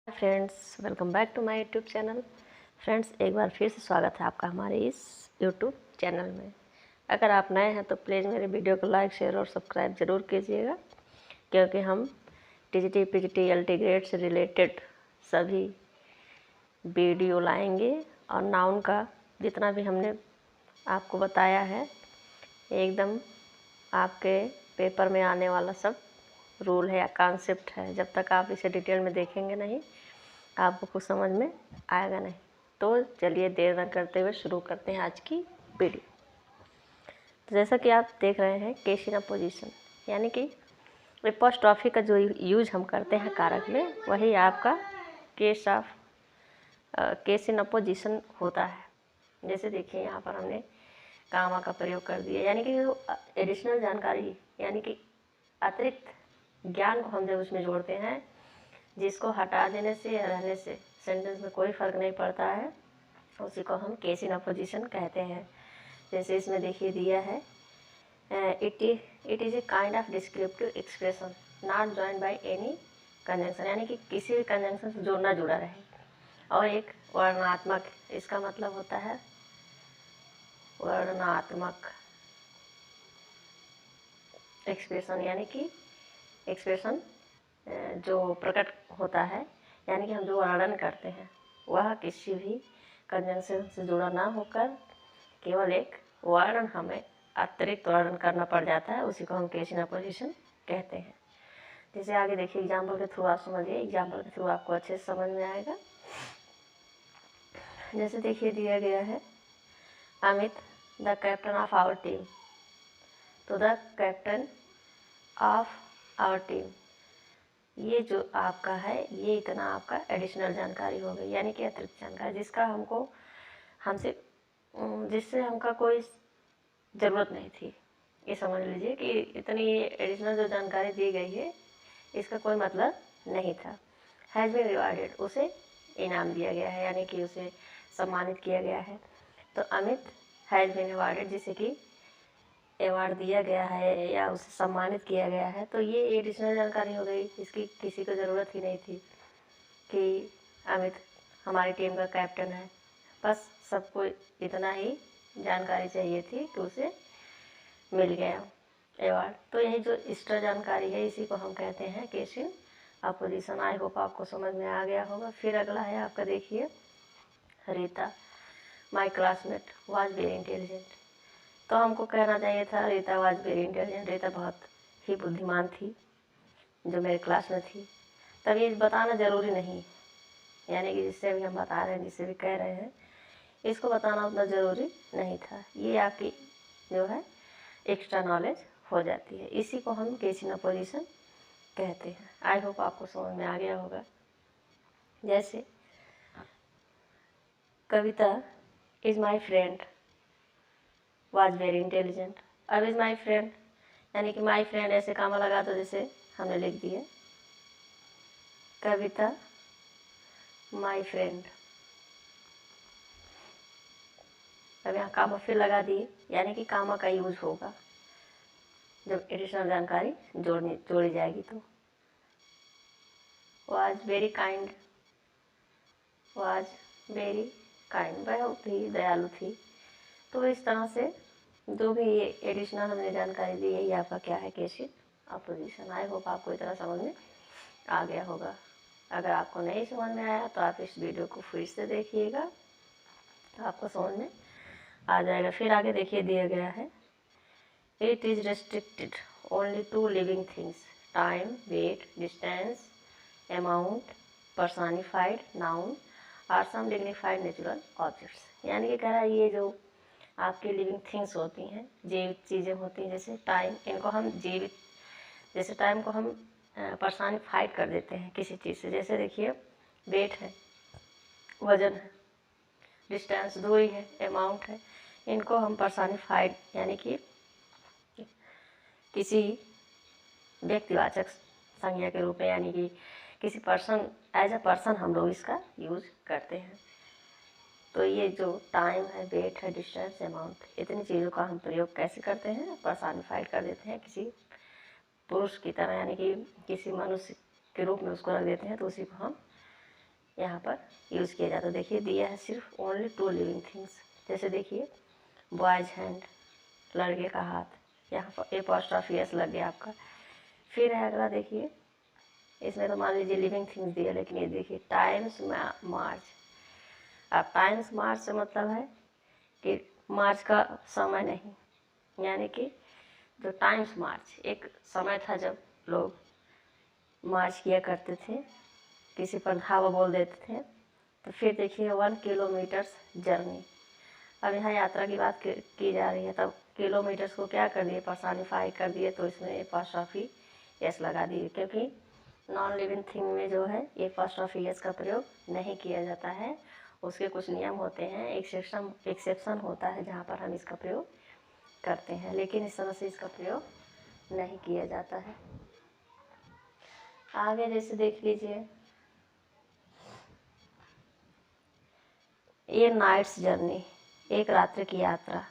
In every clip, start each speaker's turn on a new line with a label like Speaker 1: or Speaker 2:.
Speaker 1: Friends, welcome back to my YouTube channel. Friends, एक बार फिर से स्वागत है आपका हमारे इस यूट्यूब चैनल में। अगर आप नए हैं तो प्लीज़ मेरे वीडियो को लाइक, शेयर और सब्सक्राइब ज़रूर कीजिएगा, क्योंकि हम टीजीटी, पीजीटी, एलटी ग्रेड से रिलेटेड सभी वीडियो लाएंगे और नाउन का जितना भी हमने आपको बताया है एकदम आपके पेपर में आने वाला सब रूल है या कॉन्सेप्ट है। जब तक आप इसे डिटेल में देखेंगे नहीं आपको कुछ समझ में आएगा नहीं। तो चलिए देर न करते हुए शुरू करते हैं आज की वीडियो। तो जैसा कि आप देख रहे हैं केस इन अपोजिशन, यानी कि एपोस्ट्रॉफी का जो यूज हम करते हैं कारक में, वही आपका केस इन अपोजिशन होता है। जैसे देखिए यहाँ पर हमने कामा का प्रयोग कर दिया, यानी कि जो एडिशनल जानकारी यानी कि अतिरिक्त ज्ञान को हम जब उसमें जोड़ते हैं, जिसको हटा देने से या रहने से सेंटेंस में कोई फ़र्क नहीं पड़ता है, उसी को हम केस इन अपोजिशन कहते हैं। जैसे इसमें देखिए दिया है it is a kind of descriptive expression not joined by any conjunction, यानी कि किसी भी कंजंक्शन से जोड़ना जुड़ा रहे। और एक वर्णनात्मक, इसका मतलब होता है वर्णनात्मक एक्सप्रेशन, यानी कि एक्सप्रेशन जो प्रकट होता है, यानी कि हम जो वर्णन करते हैं वह किसी भी कंजंक्शन से जुड़ा ना होकर केवल एक वर्ण हमें अतिरिक्त वर्णन करना पड़ जाता है, उसी को हम केस इन अपोजिशन कहते हैं। जैसे आगे देखिए एग्जाम्पल के थ्रू आप समझिए, एग्जाम्पल के थ्रू आपको अच्छे से समझ में आएगा। जैसे देखिए दिया गया है Amit the captain of our team, तो the captain of our team, ये जो आपका है ये इतना आपका एडिशनल जानकारी हो गई, यानी कि अतिरिक्त जानकारी जिससे हमका कोई ज़रूरत नहीं थी। ये समझ लीजिए कि इतनी एडिशनल जो जानकारी दी गई है इसका कोई मतलब नहीं था। हैज़ बीन रिवार्डेड, उसे इनाम दिया गया है, यानी कि उसे सम्मानित किया गया है। तो अमित हैज़ बीन रिवार्डेड, जिसे कि अवार्ड दिया गया है या उसे सम्मानित किया गया है, तो ये एडिशनल जानकारी हो गई। इसकी किसी को ज़रूरत ही नहीं थी कि अमित हमारी टीम का कैप्टन है, बस सबको इतना ही जानकारी चाहिए थी कि उसे मिल गया अवार्ड। तो यही जो एक्स्ट्रा जानकारी है इसी को हम कहते हैं case in opposition. I hope आपको समझ में आ गया होगा। फिर अगला है आपका, देखिए रीता माई क्लासमेट वाज वेरी इंटेलिजेंट, तो हमको कहना चाहिए था Rita was very intelligent, Rita बहुत ही बुद्धिमान थी जो मेरे क्लास में थी। तब ये बताना ज़रूरी नहीं, यानी कि जिससे भी हम बता रहे हैं, जिससे भी कह रहे हैं, इसको बताना उतना ज़रूरी नहीं था। ये आपकी जो है एक्स्ट्रा नॉलेज हो जाती है, इसी को हम केस इन अपोजिशन कहते हैं। आई होप आपको समझ में आ गया होगा। जैसे Kavita is my friend was very intelligent, अब इज़ माई फ्रेंड यानी कि माई फ्रेंड ऐसे कामा लगा दो, जैसे हमने लिख दिया कविता माई फ्रेंड। अब यहाँ कामा फिर लगा दिए, यानी कि कामा का यूज होगा जब एडिशनल जानकारी जोड़ी जाएगी। तो was very kind, was very kind, बहुत ही दयालु थी। तो इस तरह से जो भी ये एडिशनल हमने जानकारी दी है ये आपका क्या है, case in opposition. I hope आपको इतना समझ में आ गया होगा। अगर आपको नहीं समझ में आया तो आप इस वीडियो को फिर से देखिएगा, तो आपको समझ में आ जाएगा। फिर आगे देखिए दिया गया है it is restricted only to living things, time, weight, distance, amount, personified noun और सम डिग्निफाइड नेचुरल ऑब्जेक्ट्स, यानी कि कह रहा है ये जो आपकी लिविंग थिंग्स होती हैं, जीवित चीज़ें होती हैं, जैसे टाइम, इनको हम जीवित, जैसे टाइम को हम पर्सनिफाइड कर देते हैं किसी चीज़ से। जैसे देखिए वेट है, वजन है, डिस्टेंस दूरी है, अमाउंट है, इनको हम पर्सनिफाइड यानी कि किसी व्यक्तिवाचक संज्ञा के रूप में, यानी कि किसी पर्सन, एज अ पर्सन हम लोग इसका यूज करते हैं। तो ये जो टाइम है, वेट है, डिस्टेंस, अमाउंट, इतनी चीज़ों का हम प्रयोग कैसे करते हैं, पर्सनिफाइड कर देते हैं किसी पुरुष की तरह, यानी कि किसी मनुष्य के रूप में उसको रख देते हैं, तो उसी को हम यहाँ पर यूज़ किया जाता है। देखिए दिया है सिर्फ ओनली 2 लिविंग थिंग्स। जैसे देखिए बॉयज़ हैंड, लड़के का हाथ, यहाँ पर एपॉस्ट्रॉफी एस लग गया आपका। फिर है अगला, देखिए इसमें तो मान लीजिए लिविंग थिंग्स दिया, लेकिन ये देखिए टाइम्स मार्च। अब टाइम्स मार्च से मतलब है कि मार्च का समय नहीं, यानी कि जो टाइम्स मार्च एक समय था जब लोग मार्च किया करते थे, किसी पर धावा बोल देते थे। तो फिर देखिए 1 किलोमीटर्स जर्नी। अब यहाँ यात्रा की बात की जा रही है, तब किलोमीटर्स को क्या कर दिए, पर्सनिफाई कर दिए, तो इसमें एपॉस्ट्रॉफी एस लगा दिए, क्योंकि नॉन लिविंग थिंग में जो है एपॉस्ट्रॉफी एस का प्रयोग नहीं किया जाता है। उसके कुछ नियम होते हैं, एक्सेप्शन होता है जहाँ पर हम इसका प्रयोग करते हैं, लेकिन इस तरह से इसका प्रयोग नहीं किया जाता है। आगे जैसे देख लीजिए ये नाइट्स जर्नी, एक रात्रि की यात्रा।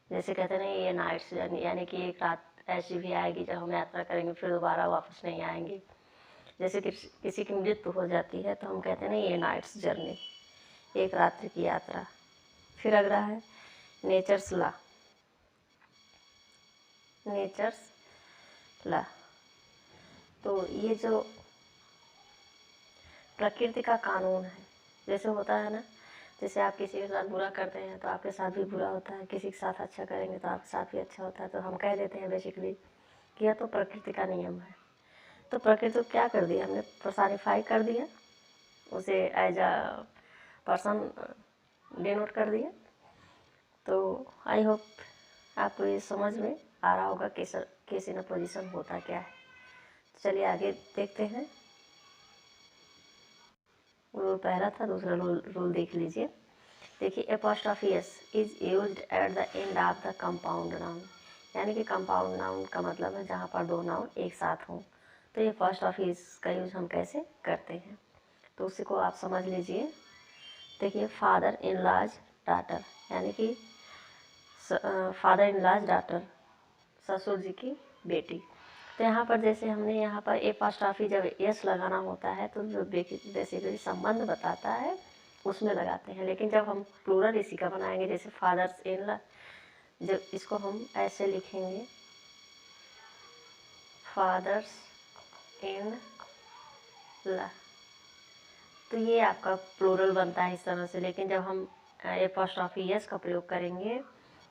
Speaker 1: जैसे कहते हैं ये नाइट्स जर्नी, यानी कि एक रात ऐसी भी आएगी जब हम यात्रा करेंगे फिर दोबारा वापस नहीं आएंगे। जैसे कि किसी की मृत्यु हो जाती है तो हम कहते हैं ना ये नाइट्स जर्नी, एक रात्रि की यात्रा। फिर अगला है नेचर्स लॉ। नेचर्स लॉ, तो ये जो प्रकृति का कानून है, जैसे होता है ना, जैसे आप किसी के साथ बुरा करते हैं तो आपके साथ भी बुरा होता है, किसी के साथ अच्छा करेंगे तो आपके साथ भी अच्छा होता है। तो हम कह देते हैं बेसिकली कि यह तो प्रकृति का नियम है। तो प्रकृति को क्या कर दिया हमने, पर्सनिफाई कर दिया, उसे एज अ पर्सन डिनोट कर दिया। तो आई होप आपको ये समझ में आ रहा होगा केस इन पोजीशन होता क्या है। चलिए आगे देखते हैं। रूल पहला था, दूसरा रूल देख लीजिए। देखिए apostrophe S is used at the end of the compound noun, यानी कि कंपाउंड नाउन का मतलब है जहाँ पर 2 नाउन एक साथ हों। तो ये एपॉस्ट्रॉफी एस का यूज हम कैसे करते हैं, तो उसी को आप समझ लीजिए। देखिए फादर इन लॉज डॉटर, यानी कि फादर इन लॉज डॉटर, ससुर जी की बेटी। तो यहाँ पर जैसे हमने यहाँ पर एपॉस्ट्रॉफी जब एस लगाना होता है तो जो बेसिकली संबंध बताता है उसमें लगाते हैं, लेकिन जब हम प्लूरल इसी का बनाएंगे, जैसे फादर्स इन लॉ, जब इसको हम ऐसे लिखेंगे फादर्स इन लॉ, तो ये आपका प्लूरल बनता है इस तरह से। लेकिन जब हम एपॉस्ट्रॉफी एस का प्रयोग करेंगे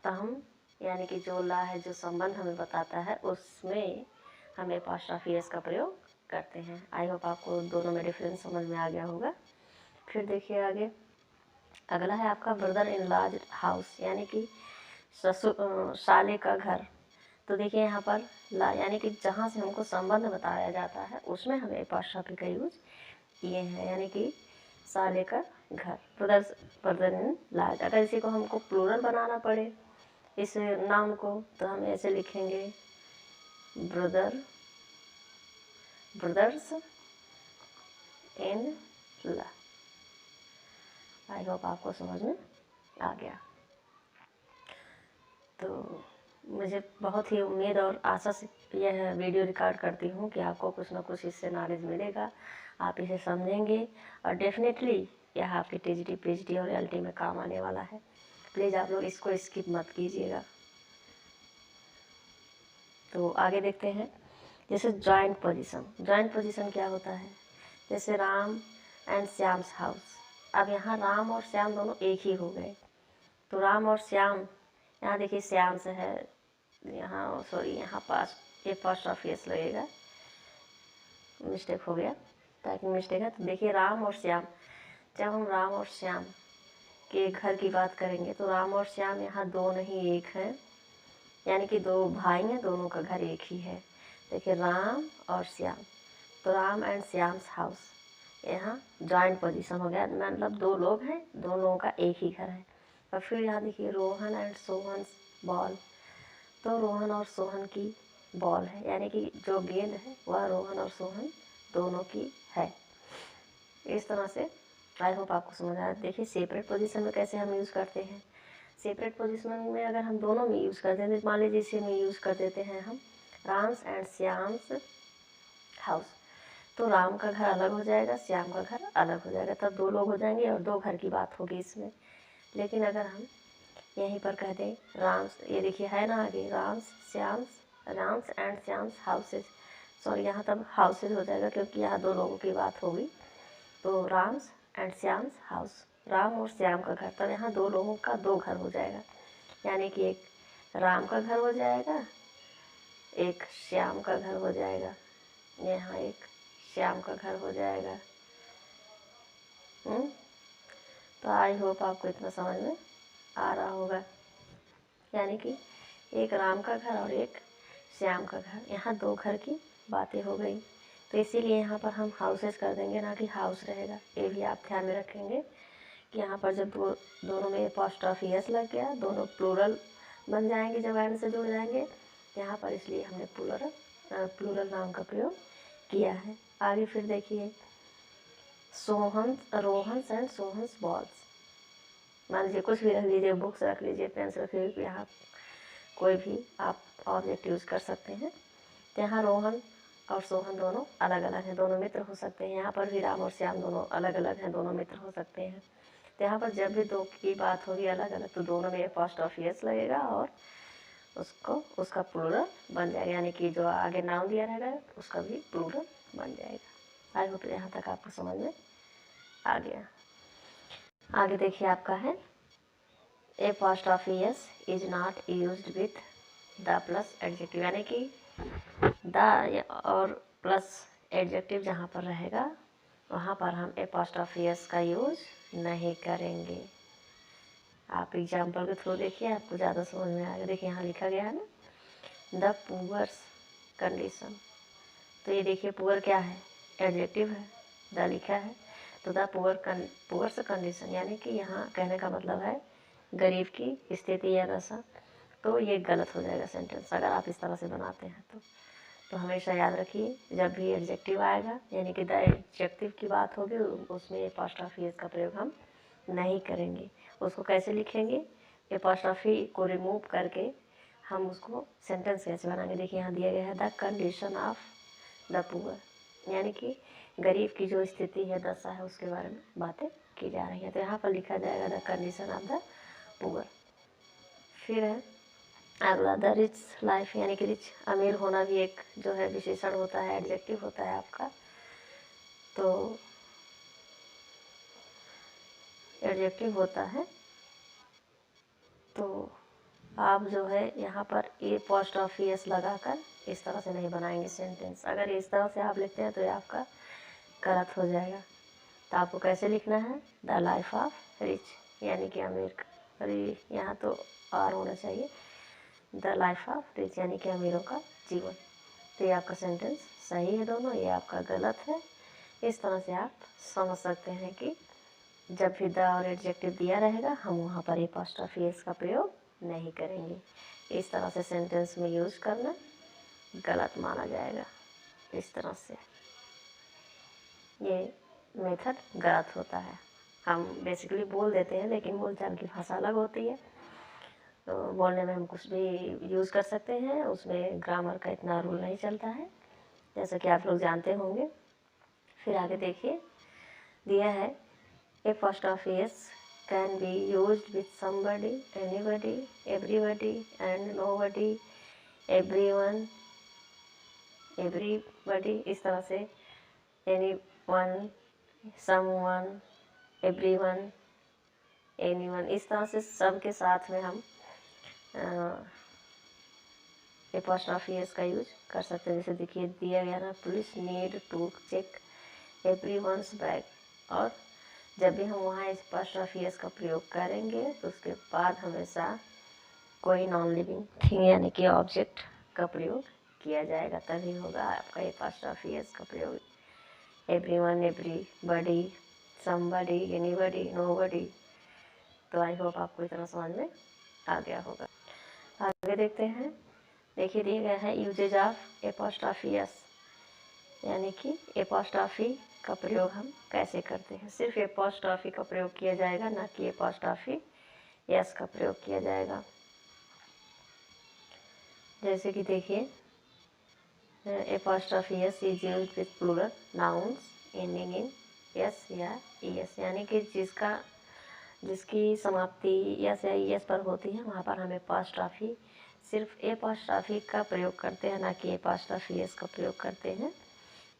Speaker 1: तो हम, यानी कि जो लॉ है, जो संबंध हमें बताता है, उसमें हम एपॉस्ट्रॉफी एस का प्रयोग करते हैं। आई होप आपको दोनों में डिफरेंस समझ में आ गया होगा। फिर देखिए आगे अगला है आपका ब्रदर इन लॉज हाउस, यानी कि ससुर साले का घर। तो देखिए यहाँ पर ला, यानी कि जहाँ से हमको संबंध बताया जाता है उसमें हमें एपॉस्ट्रॉफी का यूज किए हैं, यानी कि साले का घर, ब्रदर इन लॉज। अगर इसी को हमको प्लूरल बनाना पड़े इस नाउन को, तो हम ऐसे लिखेंगे brothers in law. I hope आपको समझ में आ गया। तो मुझे बहुत ही उम्मीद और आशा से यह वीडियो रिकॉर्ड करती हूँ कि आपको कुछ ना कुछ इससे नॉलेज मिलेगा, आप इसे समझेंगे और डेफिनेटली यह आपके टीजीटी, पीजीटी और एलटी में काम आने वाला है। प्लीज़ आप लोग इसको स्किप मत कीजिएगा। तो आगे देखते हैं। जैसे जॉइंट पोजीशन क्या होता है, जैसे राम एंड श्याम्स हाउस। अब यहाँ राम और श्याम दोनों एक ही हो गए, तो राम और श्याम, यहाँ देखिए श्याम से है, यहाँ सॉरी यहाँ पास एपॉस्ट्रॉफी एस लगेगा, मिस्टेक हो गया, टाइपिंग मिस्टेक है। तो देखिए राम और श्याम, जब हम राम और श्याम के घर की बात करेंगे तो राम और श्याम यहाँ दो नहीं एक हैं, यानी कि 2 भाई हैं, दोनों का घर एक ही है। देखिए राम और श्याम, तो राम एंड श्याम्स हाउस, यहाँ जॉइंट पोजीशन हो गया, मतलब 2 लोग हैं, दोनों का एक ही घर है। और फिर यहाँ देखिए रोहन एंड सोहन्स बॉल, तो रोहन और सोहन की बॉल है, यानी कि जो गेंद है वह रोहन और सोहन दोनों की है। इस तरह से आई होप आपको समझ आया। देखिए सेपरेट पोजीशन में कैसे हम यूज़ करते हैं। सेपरेट पोजीशन में अगर हम दोनों में यूज़ करते हैं, मान लीजिए इसे में यूज़ कर देते हैं हम राम्स एंड श्याम्स हाउस, तो राम का घर अलग हो जाएगा, श्याम का घर अलग हो जाएगा, तब दो लोग हो जाएंगे और दो घर की बात होगी इसमें। लेकिन अगर हम यहीं पर कह दें राम, ये देखिए है ना आगे, Ram's and Shyam's houses, sorry यहाँ तब हाउसेज हो जाएगा क्योंकि यहाँ दो लोगों की बात होगी। तो राम्स एंड श्याम्स हाउस, राम और श्याम का घर, तब यहाँ दो लोगों का दो घर हो जाएगा, यानी कि एक राम का घर हो जाएगा, एक श्याम का घर हो जाएगा, यहाँ एक श्याम का घर हो जाएगा। तो आई होप आपको इतना समझ में आ रहा होगा, यानी कि एक राम का घर और एक श्याम का घर, यहाँ दो घर की बातें हो गई। तो इसीलिए यहाँ पर हम हाउसेस कर देंगे, ना कि हाउस रहेगा। ये भी आप ध्यान में रखेंगे कि यहाँ पर जब दोनों में अपॉस्ट्रोफी एस लग गया, दोनों प्लूरल बन जाएंगे जब एंड से जुड़ जाएंगे यहाँ पर, इसलिए हमने प्लूरल नाम का प्रयोग किया है। आगे फिर देखिए, रोहन्स एंड सोहन्स बॉल्स, मान लीजिए कुछ भी रख लीजिए, बुक्स रख लीजिए, पेन्स रख लीजिए, यहाँ कोई भी आप ऑब्जेक्ट यूज़ कर सकते हैं। तो यहाँ रोहन और सोहन दोनों अलग अलग हैं, दोनों मित्र हो सकते हैं। यहाँ पर भी राम और श्याम दोनों अलग अलग हैं, दोनों मित्र हो सकते हैं। तो यहाँ पर जब भी दो की बात होगी अलग अलग, तो दोनों में अपॉस्ट्रोफी एस लगेगा और उसका प्लूरल बन जाएगा, यानी कि जो आगे नाउन दिया रहेगा उसका भी प्लूरल बन जाएगा। आई होप यहाँ तक आपको समझ में आ गया। आगे देखिए आपका है, apostrophe S is not used with the plus adjective, यानी कि द और प्लस एडजेक्टिव जहाँ पर रहेगा वहाँ पर हम अपॉस्ट्रोफी एस का यूज़ नहीं करेंगे। आप एग्जाम्पल के थ्रू देखिए, आपको ज़्यादा समझ में आएगा। देखिए यहाँ लिखा गया है ना, द पुअर्स कंडीशन, तो ये देखिए पुअर क्या है, एडजेक्टिव है, द लिखा है, तो द पुअर्स कंडीशन, यानी कि यहाँ कहने का मतलब है गरीब की स्थिति या दशा। तो ये गलत हो जाएगा सेंटेंस अगर आप इस तरह से बनाते हैं तो हमेशा याद रखिए, जब भी एडजेक्टिव आएगा यानी कि द एडजेक्टिव की बात होगी, उसमें अपॉस्ट्रोफी एस का प्रयोग हम नहीं करेंगे। उसको कैसे लिखेंगे, अपॉस्ट्रोफी को रिमूव करके हम उसको सेंटेंस कैसे बनाएंगे। देखिए यहाँ दिया गया है the condition of the poor, यानी कि गरीब की जो स्थिति है, दशा है, उसके बारे में बातें की जा रही हैं। तो यहाँ पर लिखा जाएगा the condition of the poor. फिर है अगला द रिच लाइफ, यानी कि रिच, अमीर होना भी एक जो है विशेषण होता है, एडजेक्टिव होता है आपका। तो एडजेक्टिव होता है, तो आप जो है यहाँ पर अपॉस्ट्रोफी एस लगाकर इस तरह से नहीं बनाएंगे सेंटेंस। अगर इस तरह से आप लिखते हैं तो ये आपका गलत हो जाएगा। तो आपको कैसे लिखना है, द लाइफ ऑफ रिच, यानी कि अमीर, अरे यहाँ तो आर होना चाहिए, द लाइफ ऑफ रिच, यानी कि अमीरों का जीवन। तो ये आपका सेंटेंस सही है दोनों, ये आपका गलत है। इस तरह से आप समझ सकते हैं कि जब भी द और एडजेक्टिव दिया रहेगा हम वहाँ पर अपॉस्ट्रोफी एस का प्रयोग नहीं करेंगे। इस तरह से सेंटेंस में यूज़ करना गलत माना जाएगा। इस तरह से ये मेथड गलत होता है। हम बेसिकली बोल देते हैं, लेकिन बोलचाल की भाषा अलग होती है, तो बोलने में हम कुछ भी यूज़ कर सकते हैं, उसमें ग्रामर का इतना रूल नहीं चलता है, जैसा कि आप लोग जानते होंगे। फिर आगे देखिए दिया है, apostrophe S can be used with somebody, anybody, everybody and nobody, everyone, everybody, इस तरह से एनीवन, समवन, एवरीवन, एनीवन, इस तरह से सब के साथ में हम अपॉस्ट्रोफी एस का यूज कर सकते हैं। जैसे देखिए दिया गया ना, police need to check everyone's bag, और जब भी हम वहाँ अपॉस्ट्रोफी एस का प्रयोग करेंगे तो उसके बाद हमेशा कोई नॉन लिविंग थिंग यानी कि ऑब्जेक्ट का प्रयोग किया जाएगा, तभी होगा आपका अपॉस्ट्रोफी एस का प्रयोग। Everyone, everybody, somebody, anybody, nobody. तो आई होप आपको इतना समझ में आ गया होगा। आगे देखते हैं, देखिए दिया गया है यूजेज ऑफ अपॉस्ट्रोफी एस, यानी कि अपॉस्ट्रोफी का प्रयोग हम कैसे करते हैं। सिर्फ अपॉस्ट्रोफी का प्रयोग किया जाएगा, ना कि अपॉस्ट्रोफी एस का प्रयोग किया जाएगा। जैसे कि देखिए apostrophe S is used with plural nouns ending in S या ईएस, यानी कि जिसकी समाप्ति एस या ईएस पर होती है वहाँ पर हम एपॉस्ट्रॉफी सिर्फ एपॉस्ट्रॉफी का प्रयोग करते हैं, ना कि एपॉस्ट्रॉफी एस का प्रयोग करते हैं।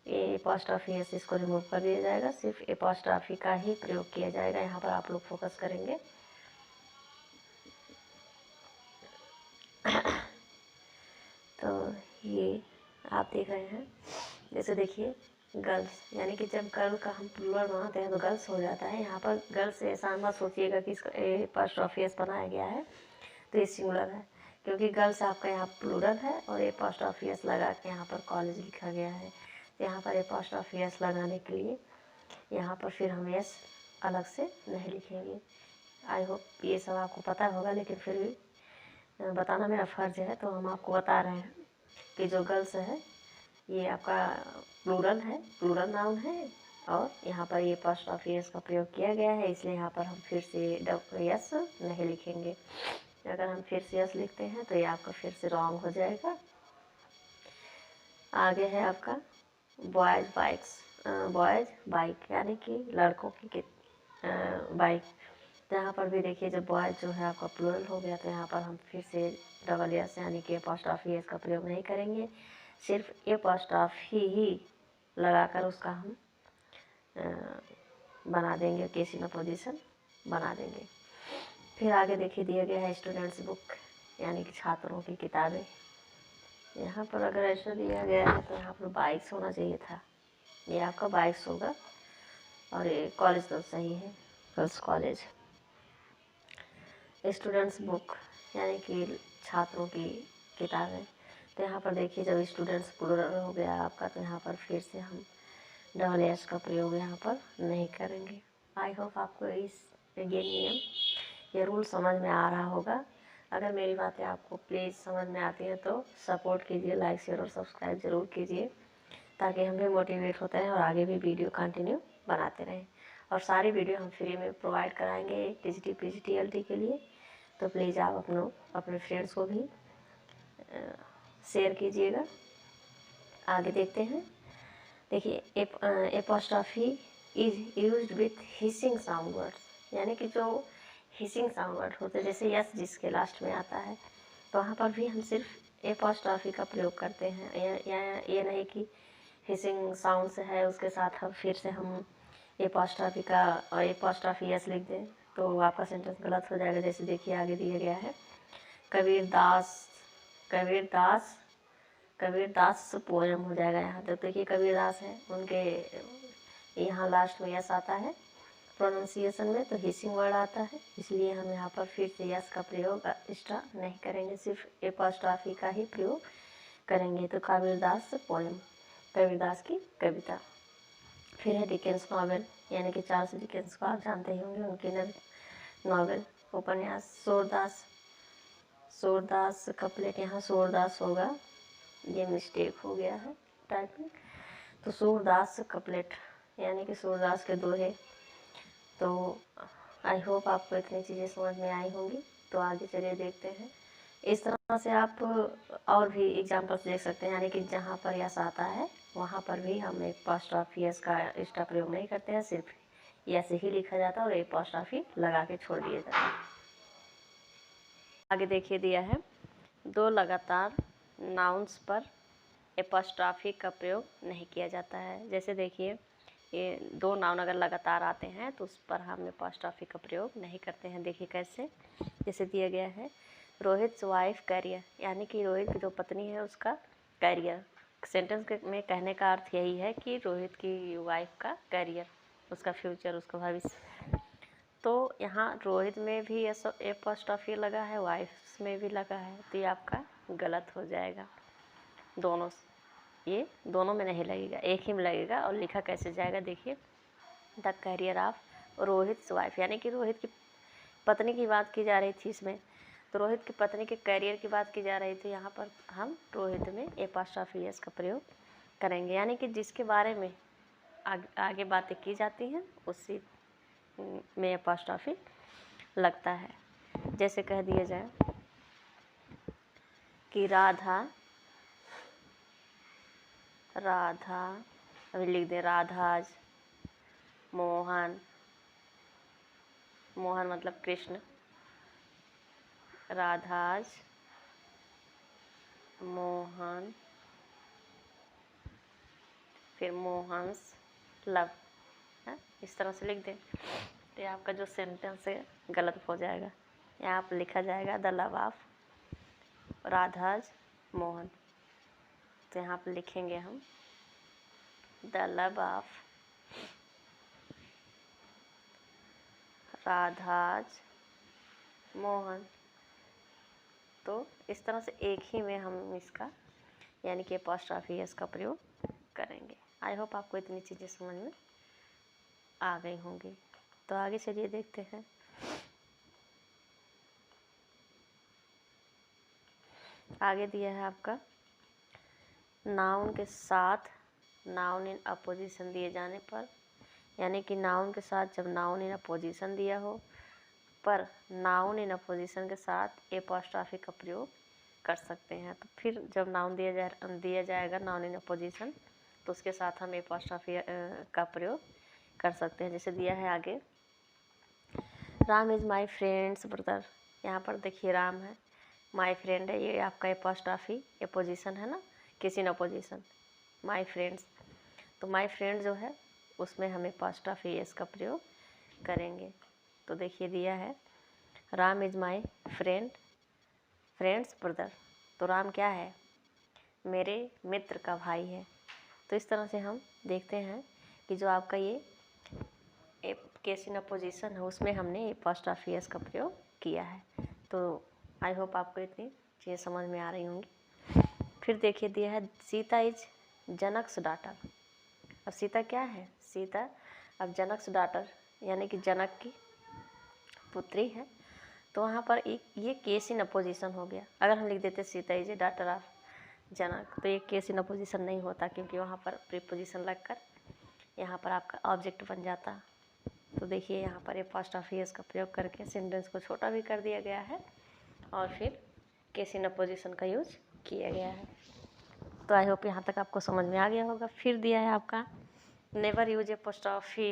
Speaker 1: ये एपॉस्ट्रॉफी एस इसको रिमूव कर दिया जाएगा, सिर्फ एपॉस्ट्रॉफी का ही प्रयोग किया जाएगा। यहाँ पर आप लोग फोकस करेंगे। तो ये आप देख रहे हैं, जैसे देखिए गर्ल्स, यानी कि जब गर्ल का हम प्लूरल बनाते हैं तो गर्ल्स हो जाता है। यहाँ पर गर्ल्स से ऐसा मत सोचिएगा कि इसका एपॉस्ट्रॉफी एस बनाया गया है तो ये सिंगुलर है, क्योंकि गर्ल्स आपका यहाँ प्लूरल है और एपॉस्ट्रॉफी एस लगा के यहाँ पर कॉलेज लिखा गया है। तो यहाँ पर एपॉस्ट्रॉफी एस लगाने के लिए यहाँ पर फिर हम एस अलग से नहीं लिखेंगे। आई होप ये सब आपको पता होगा, लेकिन फिर भी बताना मेरा फ़र्ज़ है, तो हम आपको बता रहे हैं कि जो गर्ल्स है ये आपका प्लूरल है, प्लूरल नाउन है, और यहाँ पर ये एपॉस्ट्रॉफी एस का प्रयोग किया गया है, इसलिए यहाँ पर हम फिर से एस नहीं लिखेंगे। अगर हम फिर से एस लिखते हैं तो ये आपका फिर से रॉन्ग हो जाएगा। आगे है आपका बॉयज़ बाइक्स, बॉयज़ बाइक, यानी कि लड़कों की बाइक। तो यहाँ पर भी देखिए जब बॉयज़ जो है आपका प्लूरल हो गया तो यहाँ पर हम फिर से डबल एस यानी कि एपॉस्ट्रॉफी एस का प्रयोग नहीं करेंगे, सिर्फ एपॉस्ट्रॉफी ही लगाकर उसका हम बना देंगे, केस इन पोजीशन बना देंगे। फिर आगे देखिए दिया गया है स्टूडेंट्स बुक, यानी कि छात्रों की किताबें। यहाँ पर अगर ऐसा दिया गया है तो यहाँ पर बाइक्स होना चाहिए था, ये आपका बाइक्स होगा। और ये कॉलेज तो सही है, गर्ल्स कॉलेज। स्टूडेंट्स बुक यानी कि छात्रों की किताबें। तो यहाँ पर देखिए जब स्टूडेंट्स प्लूरल हो गया आपका तो यहाँ पर फिर से हम डबल एस का प्रयोग यहाँ पर नहीं करेंगे। आई होप आपको ये नियम, ये रूल समझ में आ रहा होगा। अगर मेरी बातें आपको प्लीज़ समझ में आती हैं तो सपोर्ट कीजिए, लाइक शेयर और सब्सक्राइब ज़रूर कीजिए, ताकि हम भी मोटिवेट होते रहें और आगे भी वीडियो कंटिन्यू बनाते रहें। और सारी वीडियो हम फ्री में प्रोवाइड कराएंगे टीजीटी पीजीटी के लिए, तो प्लीज़ आप अपने फ्रेंड्स को भी शेयर कीजिएगा। आगे देखते हैं। देखिए apostrophe is used with hissing sound words, यानी कि जो हिसिंग साउंड वर्ड होते हैं, जैसे यस जिसके लास्ट में आता है तो वहाँ पर भी हम सिर्फ एपॉस्ट्रॉफी का प्रयोग करते हैं। या ये नहीं कि हिसिंग साउंड से है उसके साथ हम फिर से हम एपॉस्ट्रॉफी का और एपॉस्ट्रॉफी यस लिख दें तो आपका सेंटेंस गलत हो जाएगा। जैसे देखिए आगे दिया गया है कबीरदास पोएम हो जाएगा। यहाँ तक देखिए कबीरदास है, उनके यहाँ लास्ट में यस आता है प्रोनाउंसिएशन में, तो हिसिंग वर्ड आता है, इसलिए हम यहाँ पर फिर से यस का प्रयोग एक्स्ट्रा नहीं करेंगे, सिर्फ एपॉस्ट्रॉफी का ही प्रयोग करेंगे। तो कबीरदास पोएम, कबीरदास की कविता। फिर है डिकेंस नॉवेल, यानी कि चार्ल्स डिकेंस को आप जानते ही होंगे, उनकी नॉवेल उपन्यास सूरदास कपलेट, यहाँ सूरदास होगा, ये मिस्टेक हो गया है टाइपिंग। तो सूरदास कपलेट यानी कि सूरदास के दोहे। तो आई होप आपको इतनी चीज़ें समझ में आई होंगी। तो आगे चलिए देखते हैं। इस तरह से आप और भी एग्जाम्पल्स देख सकते हैं, यानी कि जहाँ पर यस आता है वहाँ पर भी हम एपॉस्ट्रॉफी एस का एक्स्ट्रा प्रयोग नहीं करते हैं, सिर्फ यस ही लिखा जाता है और एपॉस्ट्रॉफी लगा के छोड़ दिया जाता है। आगे देखिए दिया है दो लगातार नाउन्स पर एपॉस्ट्रॉफी का प्रयोग नहीं किया जाता है। जैसे देखिए ये दो नाउन अगर लगातार आते हैं तो उस पर हम एपॉस्ट्रॉफी का प्रयोग नहीं करते हैं। देखिए कैसे, जैसे दिया गया है रोहित वाइफ कैरियर, यानी कि रोहित की जो पत्नी है उसका कैरियर। सेंटेंस में कहने का अर्थ यही है कि रोहित की वाइफ का कैरियर, उसका फ्यूचर, उसका भविष्य। तो यहाँ रोहित में भी एपॉस्ट्रॉफी लगा है, वाइफ में भी लगा है, तो ये आपका गलत हो जाएगा। ये दोनों में नहीं लगेगा, एक ही में लगेगा। और लिखा कैसे जाएगा देखिए, the carrier of Rohit wife, यानी कि रोहित की पत्नी की बात की जा रही थी इसमें, तो रोहित की पत्नी के कैरियर की बात की जा रही थी। यहाँ पर हम रोहित में एपॉस्ट्रॉफी एस का प्रयोग करेंगे, यानी कि जिसके बारे में आगे बातें की जाती हैं उसी में एपॉस्ट्रॉफी लगता है। जैसे कह दिया जाए कि राधा राधा, अभी लिख दें राधाज, मोहन, मोहन मतलब कृष्ण, राधाज, मोहन, फिर मोहन्स लव है, इस तरह से लिख दें। तो ये आपका जो सेंटेंस है गलत हो जाएगा। यहाँ पर लिखा जाएगा the love of Radha's Mohan. तो यहाँ पर लिखेंगे हम the love of Radha's Mohan. तो इस तरह से एक ही में हम इसका यानी कि अपॉस्ट्रॉफी एस का प्रयोग करेंगे। आई होप आपको इतनी चीज़ें समझ में आ गई होंगी। तो आगे चलिए देखते हैं। आगे दिया है आपका नाउन के साथ नाउन इन अपोजिशन दिए जाने पर, यानी कि नाउन के साथ जब नाउन इन अपोजिशन दिया हो पर नाउन इन अपोजिशन के साथ एपॉस्ट्रॉफी का प्रयोग कर सकते हैं। तो फिर जब नाउन दिया जाएगा नाउन इन अपोजिशन तो उसके साथ हम एपॉस्ट्रॉफी का प्रयोग कर सकते हैं। जैसे दिया है आगे Ram is my friends brother. यहाँ पर देखिए राम है, माई फ्रेंड है, ये आपका एपॉस्ट्रॉफी एपोजिशन है ना, किसी न अपोजिशन माई फ्रेंड्स। तो माई फ्रेंड जो है उसमें हम एपॉस्ट्रॉफी एस का प्रयोग करेंगे। तो देखिए दिया है Ram is my friends brother. तो राम क्या है? मेरे मित्र का भाई है। तो इस तरह से हम देखते हैं कि जो आपका ये केस इन अपोजिशन है उसमें हमने एपॉस्ट्रॉफी एस का प्रयोग किया है। तो आई होप आपको इतनी चीज़ें समझ में आ रही होंगी। फिर देखिए दिया है सीता इज जनक's डॉटर। अब सीता क्या है? सीता अब जनक's डॉटर यानी कि जनक की पुत्री है। तो वहाँ पर एक ये केस इन अपोजिशन हो गया। अगर हम लिख देते Sita is a daughter of Janak तो ये केस इन अपोजिशन नहीं होता, क्योंकि वहाँ पर प्रीपोजिशन लगकर यहाँ पर आपका ऑब्जेक्ट बन जाता। तो देखिए यहाँ पर एपॉस्ट्रॉफी एस का प्रयोग करके सेंटेंस को छोटा भी कर दिया गया है और फिर केस इन अपोजिशन का यूज किया गया है। तो आई होप यहाँ तक आपको समझ में आ गया होगा। फिर दिया है आपका never use apostrophe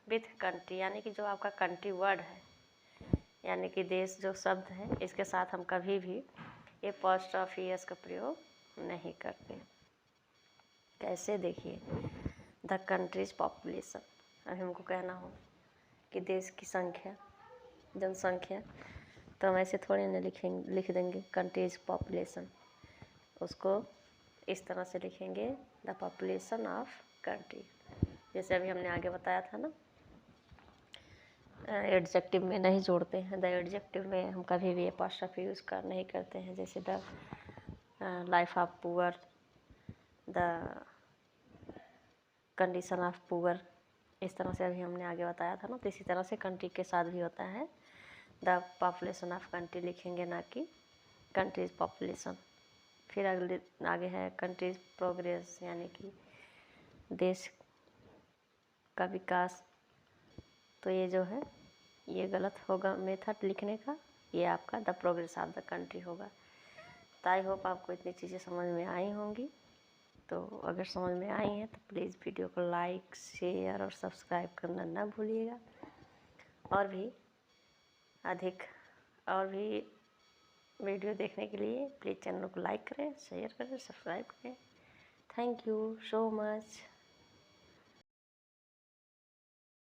Speaker 1: with country, यानी कि जो आपका कंट्री वर्ड है यानी कि देश जो शब्द है इसके साथ हम कभी भी एपॉस्ट्रॉफी एस का प्रयोग नहीं करते। कैसे? देखिए द कंट्रीज पॉपुलेशन, अभी हमको कहना हो कि देश की संख्या, जनसंख्या, तो हम ऐसे थोड़े ना लिख देंगे कंट्रीज पॉपुलेशन। उसको इस तरह से लिखेंगे द पॉपुलेशन ऑफ कंट्री। जैसे अभी हमने आगे बताया था ना, एडजेक्टिव में नहीं जोड़ते हैं। द एडजेक्टिव में हम कभी भी एपॉस्ट्रॉफी यूज़ नहीं करते हैं। जैसे the life of poor, the condition of poor, इस तरह से अभी हमने आगे बताया था ना। तो इसी तरह से कंट्री के साथ भी होता है, द पॉपुलेशन ऑफ कंट्री लिखेंगे, ना कि कंट्रीज पॉपुलेशन। फिर अगले आगे है कंट्रीज प्रोग्रेस, यानी कि देश का विकास। तो ये जो है ये गलत होगा मेथड लिखने का, ये आपका the progress of the country होगा। तो आई होप आपको इतनी चीज़ें समझ में आई होंगी। तो अगर समझ में आई हैं तो प्लीज़ वीडियो को लाइक, शेयर और सब्सक्राइब करना ना भूलिएगा। और भी वीडियो देखने के लिए प्लीज़ चैनल को लाइक करें, शेयर करें, सब्सक्राइब करें। Thank you so much.